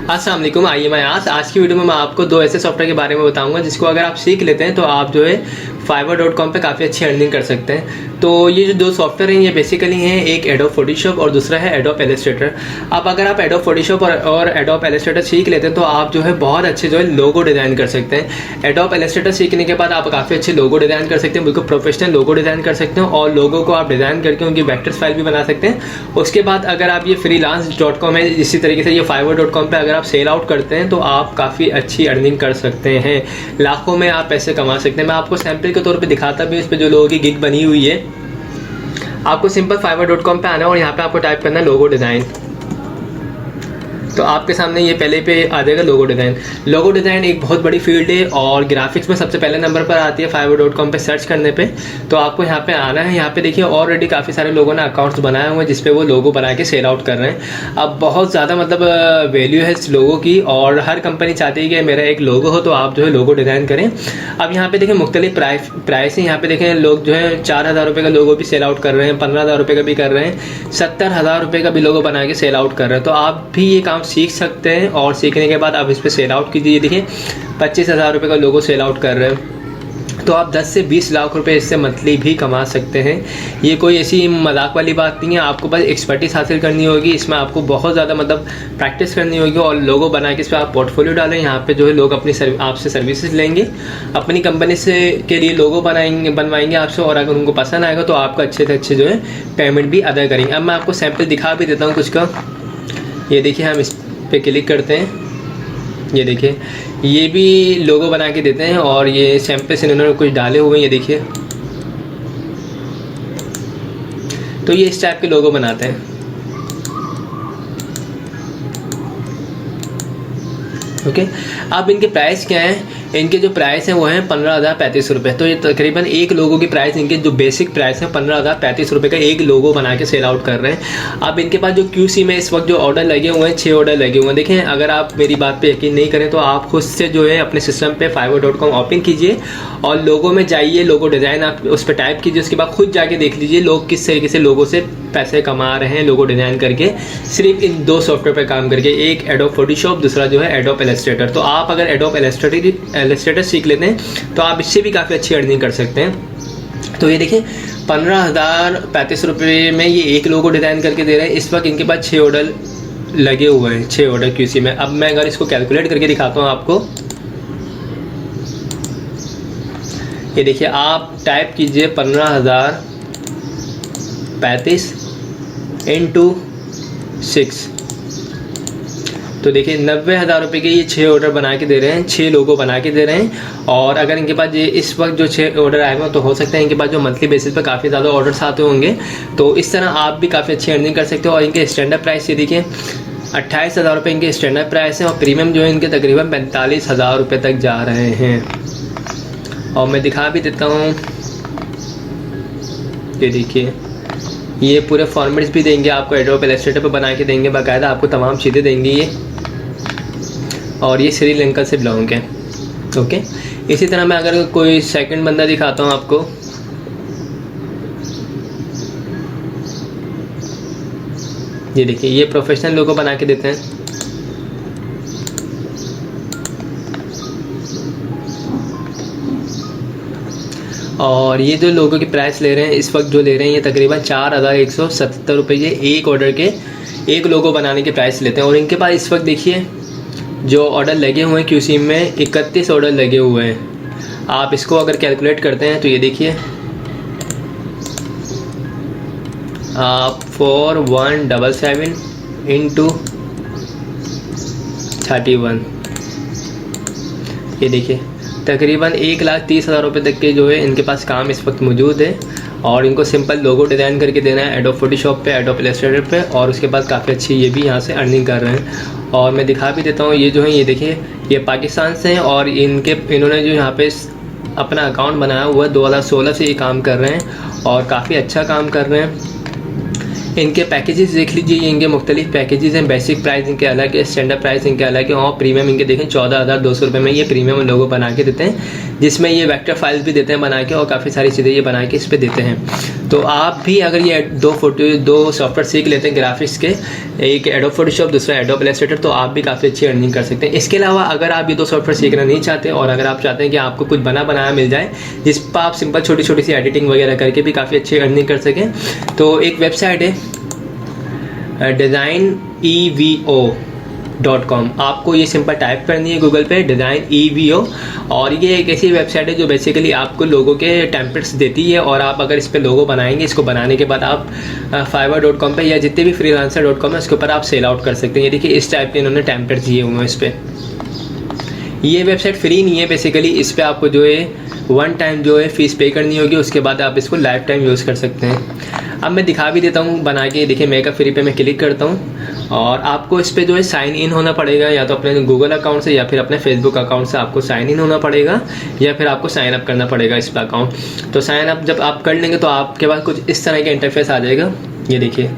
अस्सलाम वालेकुम। आइए मैं आज की वीडियो में मैं आपको दो ऐसे सॉफ्टवेयर के बारे में बताऊंगा जिसको अगर आप सीख लेते हैं तो आप जो है fiverr.com पे काफ़ी अच्छी अर्निंग कर सकते हैं। तो ये जो दो सॉफ्टवेयर हैं ये बेसिकली हैं, एक एडोब फोटोशॉप और दूसरा है एडोब इलस्ट्रेटर। अब अगर आप एडोब फोटोशॉप और एडोब इलस्ट्रेटर सीख लेते हैं तो आप जो है बहुत अच्छे जो है लोगो डिज़ाइन कर सकते हैं। एडोब इलस्ट्रेटर सीखने के बाद आप काफ़ी अच्छे लोगो डिज़ाइन कर सकते हैं, बिल्कुल प्रोफेशनल लोगो डिज़ाइन कर सकते हैं और लोगों को आप डिज़ाइन करके उनकी वेक्टर्स फाइल भी बना सकते हैं। उसके बाद अगर आप ये freelance.com है, इसी तरीके से ये fiverr.com पे अगर आप सेल आउट करते हैं तो आप काफ़ी अच्छी अर्निंग कर सकते हैं, लाखों में आप पैसे कमा सकते हैं। मैं आपको सैंपल के तौर पे दिखाता भी हूँ, इस पे जो लोगों की गिग बनी हुई है। आपको सिंपल fiverr.com पे आना है और यहाँ पे आपको टाइप करना है लोगो डिज़ाइन। तो आपके सामने ये पहले पे आ जाएगा लोगो डिज़ाइन। लोगो डिज़ाइन एक बहुत बड़ी फील्ड है और ग्राफिक्स में सबसे पहले नंबर पर आती है fiverr.com पे सर्च करने पे। तो आपको यहाँ पे आना है। यहाँ पे देखिए ऑलरेडी काफ़ी सारे लोगों ने अकाउंट्स बनाए हुए हैं जिसपे वो लोगो बना के सेल आउट कर रहे हैं। अब बहुत ज़्यादा मतलब वैल्यू है इस लोगो की और हर कंपनी चाहती है कि मेरा एक लोगो हो, तो आप जो है लोगो डिज़ाइन करें। अब यहाँ पे देखिए मुख्तलिफ प्राइस है। यहाँ पे देखें लोग जो है 4,000 रुपये का लोगो भी सेल आउट कर रहे हैं, 15,000 रुपये का भी कर रहे हैं, 70,000 रुपये का भी लोगो बना के सेल आउट कर रहे हैं। तो आप भी ये काम सीख सकते हैं और सीखने के बाद आप इस पर सेल आउट कीजिए। देखिए 25,000 रुपये का लोगो सेल आउट कर रहे हैं तो आप 10 से 20 लाख रुपए इससे मंथली भी कमा सकते हैं। ये कोई ऐसी मजाक वाली बात नहीं है, आपको बस एक्सपर्टीज हासिल करनी होगी। इसमें आपको बहुत ज़्यादा मतलब प्रैक्टिस करनी होगी और लोगो बना के इस पर आप पोर्टफोलियो डालें। यहाँ पे जो है लोग अपनी आपसे सर्विसेज लेंगे, अपनी कंपनी से के लिए लोगो बनवाएंगे आपसे और अगर उनको पसंद आएगा तो आपको अच्छे से अच्छे जो है पेमेंट भी अदा करेंगे। अब मैं आपको सैम्पल दिखा भी देता हूँ कुछ का। ये देखिए हम इस पर क्लिक करते हैं, ये देखिए ये भी लोगो बना के देते हैं और ये सैंपल से इन्होंने कुछ डाले हुए हैं। ये देखिए तो ये इस टाइप के लोगो बनाते हैं। ओके अब इनके प्राइस क्या है? इनके जो प्राइस हैं वो हैं 15,035 रुपये। तो ये तकरीबन एक लोगों की प्राइस, इनके जो बेसिक प्राइस है 15,035 रुपये का एक लोगो बना के सेल आउट कर रहे हैं। अब इनके पास जो QC में इस वक्त जो ऑर्डर लगे हुए हैं 6 ऑर्डर लगे हुए हैं। देखें अगर आप मेरी बात पे यकीन नहीं करें तो आप खुद से जो है अपने सिस्टम पे fiverr.com ओपन कीजिए और लोगो में जाइए, लोगो डिज़ाइन आप उस पर टाइप कीजिए। उसके बाद खुद जाके देख लीजिए लोग किस तरीके से लोगो से पैसे कमा रहे हैं लोगो डिज़ाइन करके, सिर्फ इन दो सॉफ्टवेयर पर काम करके। एक एडोब फोटोशॉप, दूसरा जो है एडोब इलस्ट्रेटर। तो आप अगर एडोब इलस्ट्रेटर सीख लेते हैं तो आप इससे भी काफ़ी अच्छी अर्निंग कर सकते हैं। तो ये देखिए 15,035 रुपये में ये एक लोगो डिज़ाइन करके दे रहे हैं। इस वक्त इनके पास 6 ऑर्डर लगे हुए हैं, 6 ऑर्डर QC में। अब मैं अगर इसको कैलकुलेट करके दिखाता हूँ आपको, ये देखिए आप टाइप कीजिए 15,035 इंटू 6। तो देखिए 90,000 रुपये के ये 6 ऑर्डर बना के दे रहे हैं, 6 लोगो बना के दे रहे हैं। और अगर इनके पास ये इस वक्त जो 6 ऑर्डर आए हुए तो हो सकता है इनके पास जो मंथली बेसिस पे काफ़ी ज़्यादा ऑर्डर्स आते होंगे। तो इस तरह आप भी काफ़ी अच्छी अर्निंग कर सकते हो। और इनके स्टैंडर्ड प्राइस ये देखिए 28,000 रुपये इनके स्टैंडर्ड प्राइस हैं और प्रीमियम जो है इनके तकरीबन 45,000 रुपये तक जा रहे हैं। और मैं दिखा भी देता हूँ, ये देखिए ये पूरे फॉर्मेट्स भी देंगे आपको, एडोब इलस्ट्रेटर पे बना के देंगे, बाकायदा आपको तमाम चीज़ें देंगे ये। और ये श्रीलंका से बिलोंग है। ओके इसी तरह मैं अगर कोई सेकंड बंदा दिखाता हूँ आपको, ये देखिए ये प्रोफेशनल लोगो बना के देते हैं। और ये जो लोगों की प्राइस ले रहे हैं इस वक्त जो ले रहे हैं ये तकरीबन 4,170 रुपये ये एक ऑर्डर के एक लोगो बनाने के प्राइस लेते हैं। और इनके पास इस वक्त देखिए जो ऑर्डर लगे हुए हैं QC में 31 ऑर्डर लगे हुए हैं। आप इसको अगर कैलकुलेट करते हैं तो ये देखिए आप 4177 इंटू 31, ये देखिए तकरीबन 1,30,000 रुपये तक के जो है इनके पास काम इस वक्त मौजूद है। और इनको सिंपल लोगो डिज़ाइन करके देना है एडोब फोटोशॉप पे, एडोब इलस्ट्रेटर पे, और उसके बाद काफ़ी अच्छी ये भी यहाँ से अर्निंग कर रहे हैं। और मैं दिखा भी देता हूँ, ये जो है ये देखिए ये पाकिस्तान से हैं और इन्होंने जो यहाँ पे अपना अकाउंट बनाया हुआ 2016 से ये काम कर रहे हैं और काफ़ी अच्छा काम कर रहे हैं। इनके पैकेजेस देख लीजिए, ये इनके मुख्तलिफ पैकेजेस हैं। बेसिक प्राइस इनके अलग है, स्टैंडर्ड प्राइस इनके अलग है और प्रीमियम इनके देखें 14,200 रुपये में ये प्रीमियम लोगो बना के देते हैं, जिसमें ये वेक्टर फाइल्स भी देते हैं बना के और काफ़ी सारी चीज़ें ये बना के इस पर देते हैं। तो आप भी अगर ये दो सॉफ्टवेयर सीख लेते हैं ग्राफिक्स के, एक एडोब फोटोशॉप, दूसरा एडोब इलस्ट्रेटर, तो आप भी काफ़ी अच्छी अर्निंग कर सकते हैं। इसके अलावा अगर आप ये दो सॉफ्टवेयर सीखना नहीं चाहते और अगर आप चाहते हैं कि आपको कुछ बना बनाया मिल जाए जिस पर आप सिंपल छोटी छोटी सी एडिटिंग वगैरह करके भी काफ़ी अच्छी अर्निंग कर सकें, तो एक वेबसाइट है designevo.com। आपको ये सिंपल टाइप करनी है गूगल पे designevo, और ये एक ऐसी वेबसाइट है जो बेसिकली आपको लोगों के टेम्पलेट्स देती है, और आप अगर इस पर लोगो बनाएंगे, इसको बनाने के बाद आप fiverr.com पे या जितने भी freelancer.com है उसके ऊपर आप सेल आउट कर सकते हैं। ये देखिए इस टाइप के इन्होंने टेम्पलेट्स दिए हुए हैं इस पर। ये वेबसाइट फ्री नहीं है बेसिकली, इस पर आपको जो है वन टाइम जो है फ़ीस पे करनी होगी, उसके बाद आप इसको लाइफ टाइम यूज़ कर सकते हैं। अब मैं दिखा भी देता हूँ बना के। देखिए मेकअप फ्री पे मैं क्लिक करता हूँ और आपको इस पे जो है साइन इन होना पड़ेगा, या तो अपने गूगल अकाउंट से या फिर अपने फेसबुक अकाउंट से आपको साइन इन होना पड़ेगा, या फिर आपको साइन अप करना पड़ेगा इस पर अकाउंट। तो साइन अप जब आप कर लेंगे तो आपके पास कुछ इस तरह का इंटरफेस आ जाएगा। ये देखिए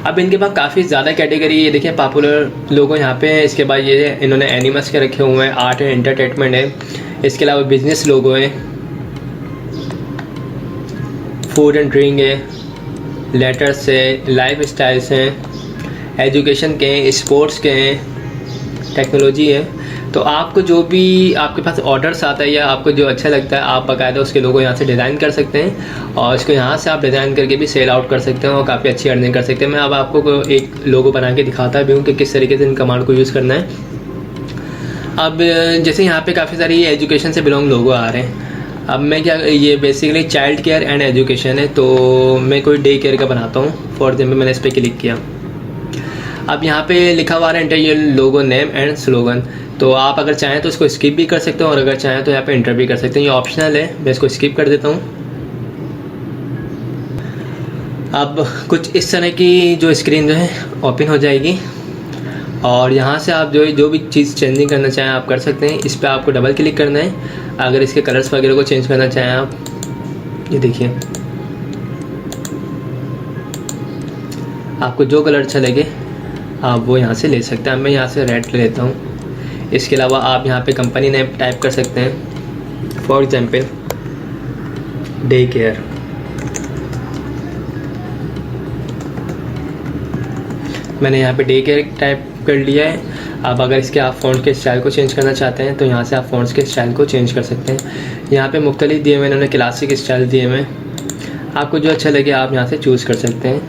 अब इनके पास काफ़ी ज़्यादा कैटेगरी, ये देखिए पॉपुलर लोगो यहाँ पे है, इसके बाद ये इन्होंने एनिमल्स के रखे हुए हैं, आर्ट एंड एंटरटेनमेंट है, इसके अलावा बिजनेस लोगो है, फूड एंड ड्रिंक है, लेटर्स है, लाइफ स्टाइल्स हैं, एजुकेशन के हैं, स्पोर्ट्स के हैं, टेक्नोलॉजी है। तो आपको जो भी आपके पास ऑर्डर्स आता है या आपको जो अच्छा लगता है आप बाकायदा उसके लोगो यहाँ से डिज़ाइन कर सकते हैं, और इसको यहाँ से आप डिज़ाइन करके भी सेल आउट कर सकते हैं और काफ़ी अच्छी अर्निंग कर सकते हैं। मैं अब आपको एक लोगो बना के दिखाता भी हूँ कि किस तरीके से इन कमांड को यूज़ करना है। अब जैसे यहाँ पे काफ़ी सारी एजुकेशन से बिलोंग लोगो आ रहे हैं। अब मैं क्या, ये basically child care and education है, तो मैं कोई डे केयर का बनाता हूँ। फॉर एग्जाम्पल मैंने इस पर क्लिक किया, अब यहाँ पे लिखा हुआ है enter your logo name and slogan. तो आप अगर चाहें तो इसको स्किप भी कर सकते हो, और अगर चाहें तो यहाँ पे एंटर भी कर सकते हैं। ये ऑप्शनल है, मैं इसको स्किप कर देता हूँ। अब कुछ इस तरह की जो स्क्रीन जो है ओपन हो जाएगी, और यहाँ से आप जो भी चीज़ चेंजिंग करना चाहें आप कर सकते हैं। इस पर आपको डबल क्लिक करना है। अगर इसके कलर्स वगैरह को चेंज करना चाहें आप, ये देखिए आपको जो कलर अच्छा लगे आप वो यहाँ से ले सकते हैं। मैं यहाँ से रेड ले लेता हूँ। इसके अलावा आप यहाँ पे कंपनी नेम टाइप कर सकते हैं, फॉर एग्जांपल डे केयर। मैंने यहाँ पे डे केयर टाइप कर लिया है। अब अगर इसके आप फ़ॉन्ट के स्टाइल को चेंज करना चाहते हैं तो यहाँ से आप फ़ॉन्ट्स के स्टाइल को चेंज कर सकते हैं। यहाँ पे मुख्तलिफ दिए हुए इन्होंने क्लासिक स्टाइल दिए हुए, आपको जो अच्छा लगे आप यहाँ से चूज़ कर सकते हैं,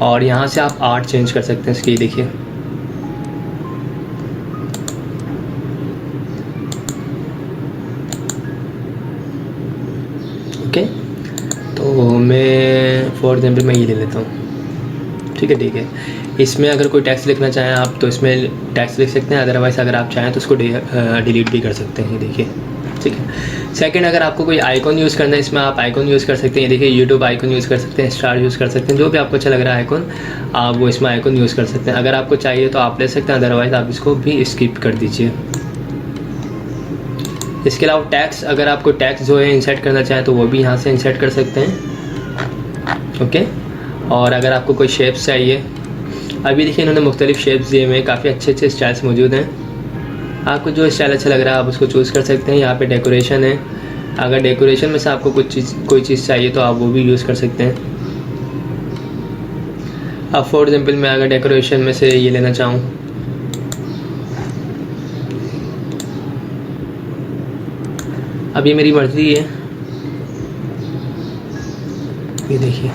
और यहाँ से आप आर्ट चेंज कर सकते हैं इसकी। देखिए ओके, तो मैं फॉर एग्जाम्पल मैं ये ले लेता हूँ। ठीक है। इसमें अगर कोई टेक्स्ट लिखना चाहें आप तो इसमें टेक्स्ट लिख सकते हैं, अदरवाइज़ अगर आप चाहें तो उसको डिलीट भी कर सकते हैं। देखिए ठीक है। सेकंड, अगर आपको कोई आइकॉन यूज़ करना है इसमें आप आइकॉन यूज़ कर सकते हैं। देखिए यूट्यूब आइकॉन यूज़ कर सकते हैं, स्टार यूज़ कर सकते हैं, जो भी आपको अच्छा लग रहा है आइकॉन आप वो इसमें आइकॉन यूज़ कर सकते हैं। अगर आपको चाहिए तो आप ले सकते हैं, अदरवाइज़ आप इसको भी स्किप कर दीजिए। इसके अलावा टैक्स, अगर आपको टैक्स जो है इंसर्ट करना चाहें तो वो भी यहाँ से इंसर्ट कर सकते हैं। ओके, और अगर आपको कोई शेप्स चाहिए, अभी देखिए इन्होंने मुख्तलिफ शेप्स दिए हुए हैं, काफ़ी अच्छे स्टाइल्स मौजूद हैं। आपको जो स्टाइल अच्छा लग रहा है आप उसको चूज़ कर सकते हैं। यहाँ पे डेकोरेशन है, अगर डेकोरेशन में से आपको कोई चीज़ चाहिए तो आप वो भी यूज़ कर सकते हैं। अब फॉर एग्जांपल मैं अगर डेकोरेशन में से ये लेना चाहूँ, अब ये मेरी मर्ज़ी है। ये देखिए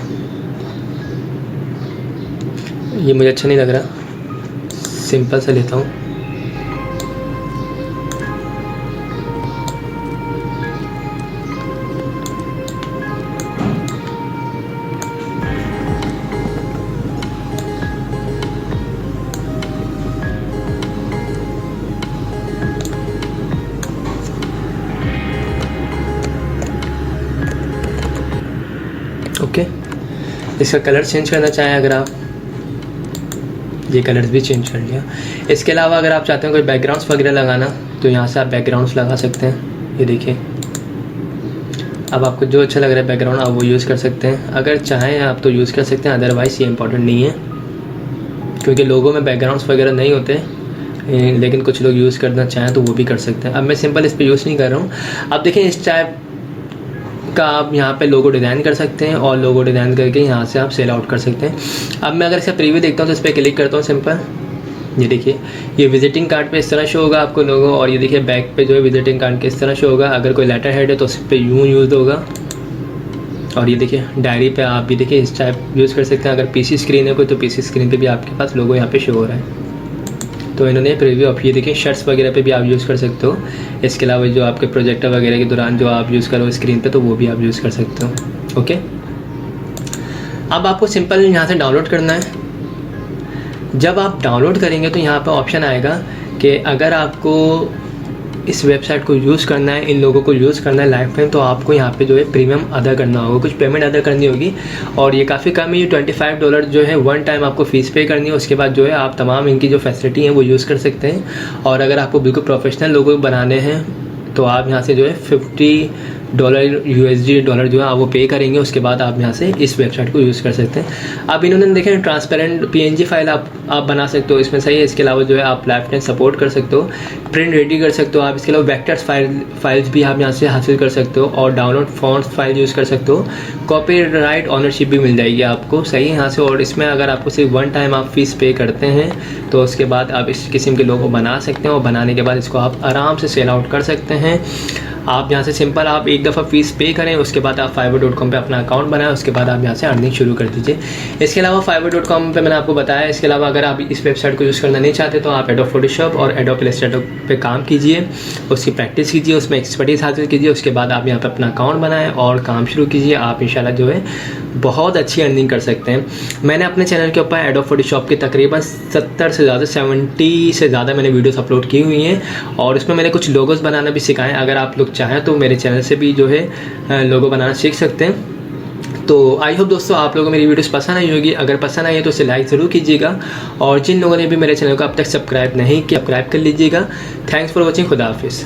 ये मुझे अच्छा नहीं लग रहा, सिंपल सा लेता हूँ। ओके, इसका कलर चेंज करना चाहें अगर आप, ये कलर्स भी चेंज कर लिया। इसके अलावा अगर आप चाहते हैं कोई बैकग्राउंड्स वगैरह लगाना तो यहाँ से आप बैकग्राउंड्स लगा सकते हैं। ये देखिए अब आपको जो अच्छा लग रहा है बैकग्राउंड आप वो यूज़ कर सकते हैं। अगर चाहें आप तो यूज़ कर सकते हैं, अदरवाइज़ ये इंपॉर्टेंट नहीं है क्योंकि लोगों में बैकग्राउंड्स वगैरह नहीं होते, लेकिन कुछ लोग यूज़ करना चाहें तो वो भी कर सकते हैं। अब मैं सिंपल इस पर यूज़ नहीं कर रहा हूँ। अब देखिए इस टाइप का आप यहाँ पे लोगो डिज़ाइन कर सकते हैं और लोगो डिज़ाइन करके यहाँ से आप सेल आउट कर सकते हैं। अब मैं अगर इसका प्रीव्यू देखता हूँ तो इस पर क्लिक करता हूँ सिंपल। ये देखिए ये विजिटिंग कार्ड पे इस तरह शो होगा आपको लोगो, और ये देखिए बैक पे जो है विजिटिंग कार्ड के इस तरह शो होगा। अगर कोई लेटर हेड है तो उस पर यूँ यूज़ होगा। और ये देखिए डायरी पे आप भी देखिए इस टाइप यूज़ कर सकते हैं। अगर पीसी स्क्रीन है कोई तो पीसी स्क्रीन पे भी आपके पास लोगो यहाँ पे शो हो रहा है। तो इन्होंने प्रीव्यू ऑफ ये देखिए शर्ट्स वगैरह पे भी आप यूज़ कर सकते हो। इसके अलावा जो आपके प्रोजेक्टर वगैरह के दौरान जो आप यूज़ करो स्क्रीन पे तो वो भी आप यूज़ कर सकते हो। ओके, अब आपको सिंपल यहाँ से डाउनलोड करना है। जब आप डाउनलोड करेंगे तो यहाँ पर ऑप्शन आएगा कि अगर आपको इस वेबसाइट को यूज़ करना है, इन लोगों को यूज़ करना है लाइफ टाइम, तो आपको यहाँ पे जो है प्रीमियम अदा करना होगा, कुछ पेमेंट अदा करनी होगी। और ये काफ़ी कम है, ये $25 जो है वन टाइम आपको फ़ीस पे करनी है। उसके बाद जो है आप तमाम इनकी जो फैसिलिटी हैं वो यूज़ कर सकते हैं। और अगर आपको बिल्कुल प्रोफेशनल लोगो बनाने हैं तो आप यहाँ से जो है $50 USD जो है आप वो पे करेंगे। उसके बाद आप यहाँ से इस वेबसाइट को यूज़ कर सकते हैं। अब इन्होंने देखें ट्रांसपेरेंट PNG फाइल आप बना सकते हो, इसमें सही है। इसके अलावा जो है आप लाइफ टाइम सपोर्ट कर सकते हो, प्रिंट रेडी कर सकते हो आप। इसके अलावा वेक्टर्स फाइल्स भी आप यहाँ से हासिल कर सकते हो, और डाउनलोड फॉन्ट्स फाइल यूज़ कर सकते हो। कॉपीराइट ऑनरशिप भी मिल जाएगी आपको, सही है यहाँ से। और इसमें अगर आपको सिर्फ वन टाइम आप फीस पे करते हैं तो उसके बाद आप इस किस्म के लोगो बना सकते हैं, और बनाने के बाद इसको आप आराम से सेल आउट कर सकते हैं। आप यहाँ से सिंपल आप एक दफ़ा फ़ीस पे करें, उसके बाद आप fiverr.com पे अपना अकाउंट बनाएं, उसके बाद आप यहाँ से अर्निंग शुरू कर दीजिए। इसके अलावा fiverr.com पे मैंने आपको बताया। इसके अलावा अगर आप इस वेबसाइट को यूज़ करना नहीं चाहते तो आप एडोब फोटोशॉप और एडोब इलस्ट्रेटर पे काम कीजिए, उसकी प्रैक्टिस कीजिए, उसमें एक्सपर्टीज़ हासिल कीजिए। उसके बाद आप यहाँ पर अपना अकाउंट बनाएँ और काम शुरू कीजिए। आप इंशाल्लाह जो है बहुत अच्छी अर्निंग कर सकते हैं। मैंने अपने चैनल के ऊपर एडोब फोटोशॉप की तकरीबन 70 से ज़्यादा मैंने वीडियोस अपलोड की हुई हैं, और उसमें मैंने कुछ लोगोस बनाना भी सिखाएं। अगर आप लोग चाहें तो मेरे चैनल से भी जो है लोगो बनाना सीख सकते हैं। तो आई होप दोस्तों आप लोगों को मेरी वीडियोस पसंद आई होगी। अगर पसंद आई है तो इसे लाइक ज़रूर कीजिएगा, और जिन लोगों ने भी मेरे चैनल को अब तक सब्सक्राइब नहीं किया सब्सक्राइब कर लीजिएगा। Thanks for watching. खुदा हाफिज़।